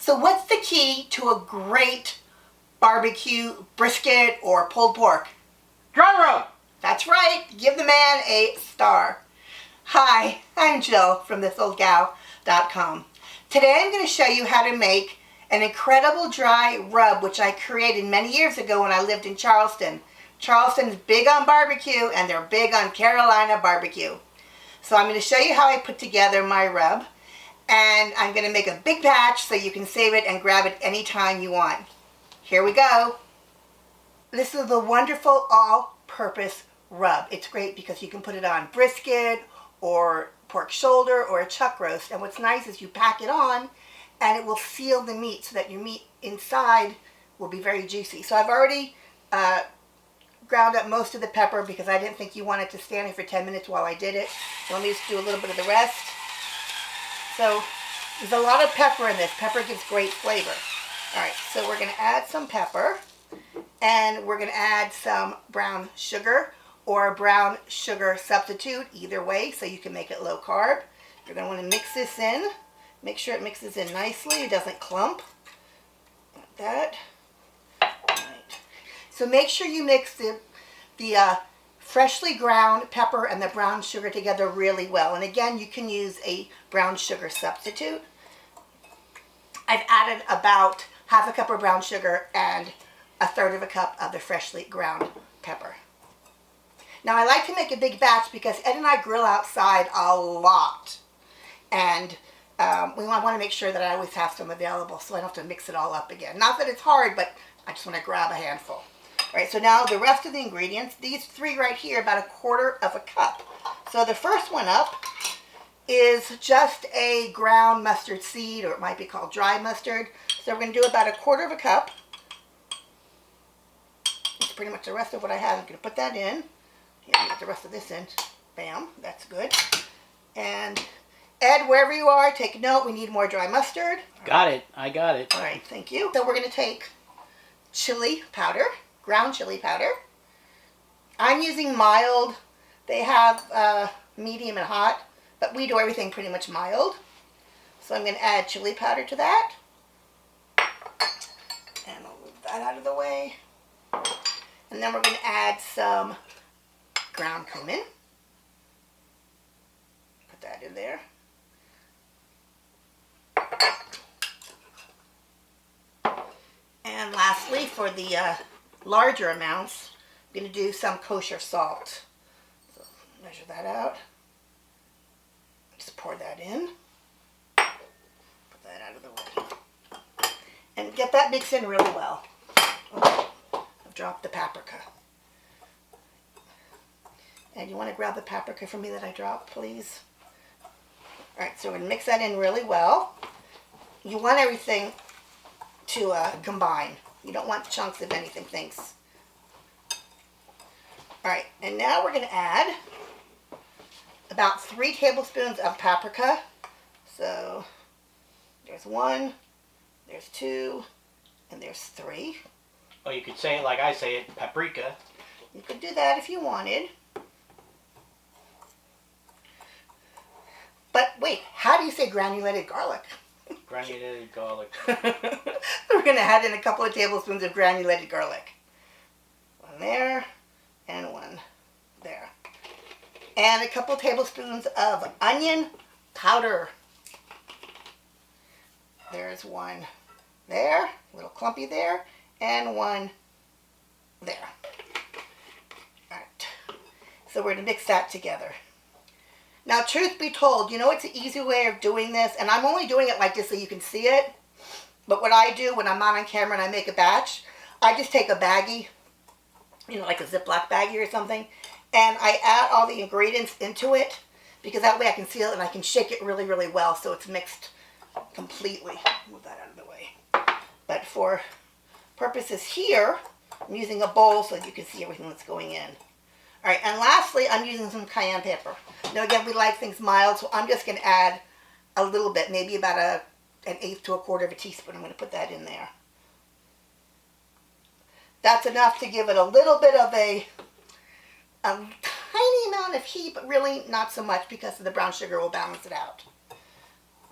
So what's the key to a great barbecue brisket or pulled pork? Dry rub! That's right. Give the man a star. Hi, I'm Jill from thisoldgal.com. Today I'm going to show you how to make an incredible dry rub, which I created many years ago when I lived in Charleston. Charleston's big on barbecue, and they're big on Carolina barbecue. So I'm going to show you how I put together my rub, and I'm going to make a big batch so you can save it and grab it anytime you want. Here we go. This is the wonderful all-purpose rub. It's great because you can put it on brisket or pork shoulder or a chuck roast, and what's nice is you pack it on and it will seal the meat so that your meat inside will be very juicy. So I've already ground up most of the pepper because I didn't think you wanted to stand there for 10 minutes while I did it. So let me just do a little bit of the rest. So there's a lot of pepper in this. Pepper gives great flavor. All right, so we're going to add some pepper, and we're going to add some brown sugar or a brown sugar substitute, either way, so you can make it low carb. You're going to want to mix this in. Make sure it mixes in nicely. It doesn't clump. Like that. All right. So make sure you mix the freshly ground pepper and the brown sugar together really well. And again, you can use a brown sugar substitute. I've added about half a cup of brown sugar and a third of a cup of the freshly ground pepper. Now I like to make a big batch because Ed and I grill outside a lot. And we want to make sure that I always have some available so I don't have to mix it all up again. Not that it's hard, but I just want to grab a handful. All right, so now the rest of the ingredients, these three right here, about a quarter of a cup. So the first one up is just a ground mustard seed, or it might be called dry mustard. So we're going to do about a quarter of a cup. That's pretty much the rest of what I have. I'm going to put that in. Here, get the rest of this in. Bam, that's good. And Ed, wherever you are, take note. We need more dry mustard. Got it. I got it. All right, thank you. So we're going to take chili powder, ground chili powder. I'm using mild. They have medium and hot, but we do everything pretty much mild. So I'm going to add chili powder to that. And I'll move that out of the way. And then we're going to add some ground cumin. Put that in there. And lastly, for the larger amounts, I'm going to do some kosher salt. So measure that out. Just pour that in. Put that out of the way. And get that mixed in really well. Okay. I've dropped the paprika. And you want to grab the paprika for me that I dropped, please? Alright, so we're going to mix that in really well. You want everything to combine. You don't want chunks of anything, thanks. Alright, and now we're going to add about 3 tablespoons of paprika. So there's 1, there's 2, and there's 3. Well, you could say it like I say it, paprika. You could do that if you wanted. But wait, how do you say granulated garlic? Granulated garlic. We're going to add in a couple of tablespoons of granulated garlic. 1 there, and 1 there. And a couple of tablespoons of onion powder. There's 1 there, a little clumpy there, and 1 there. Alright, so we're going to mix that together. Now, truth be told, you know it's an easy way of doing this, and I'm only doing it like this so you can see it, but what I do when I'm not on camera and I make a batch, I just take a baggie, you know, like a Ziploc baggie or something, and I add all the ingredients into it, because that way I can seal it and I can shake it really, really well so it's mixed completely. Move that out of the way. But for purposes here, I'm using a bowl so you can see everything that's going in. Alright, and lastly, I'm using some cayenne pepper. Now again, we like things mild, so I'm just going to add a little bit, maybe about an eighth to a quarter of a teaspoon. I'm going to put that in there. That's enough to give it a little bit of a tiny amount of heat, but really not so much because the brown sugar will balance it out.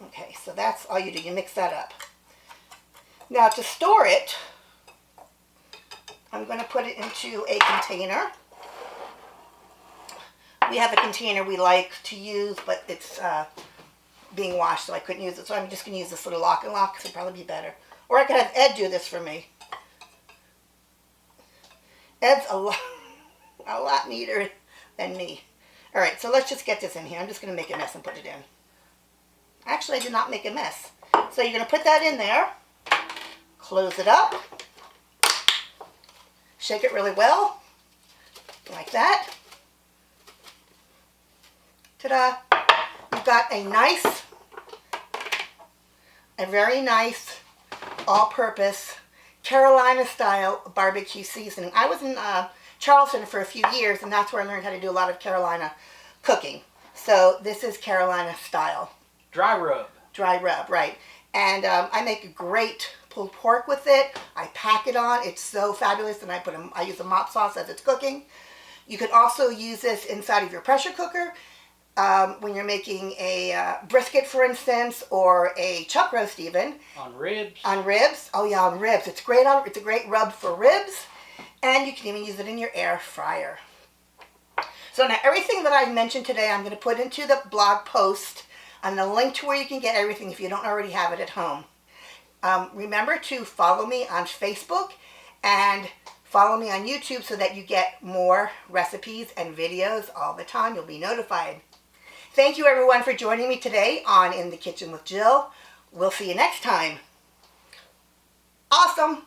Okay, so that's all you do. You mix that up. Now to store it, I'm going to put it into a container. We have a container we like to use, but it's being washed, so I couldn't use it. So I'm just going to use this little lock and lock because it'd probably be better. Or I could have Ed do this for me. Ed's a lot neater than me. All right, so let's just get this in here. I'm just going to make a mess and put it in. Actually, I did not make a mess. So you're going to put that in there. Close it up. Shake it really well. Like that. Ta-da. You've got a very nice, all-purpose, Carolina-style barbecue seasoning. I was in Charleston for a few years, and that's where I learned how to do a lot of Carolina cooking. So this is Carolina style. Dry rub. Dry rub, right. And I make a great pulled pork with it. I pack it on. It's so fabulous, and I use a mop sauce as it's cooking. You could also use this inside of your pressure cooker when you're making a brisket, for instance, or a chuck roast even. On ribs. On ribs. Oh yeah, on ribs. It's great. It's a great rub for ribs, and you can even use it in your air fryer. So now everything that I've mentioned today, I'm going to put into the blog post. I'm going to link to where you can get everything if you don't already have it at home. Remember to follow me on Facebook and follow me on YouTube so that you get more recipes and videos all the time. You'll be notified. Thank you everyone for joining me today on In the Kitchen with Jill. We'll see you next time. Awesome!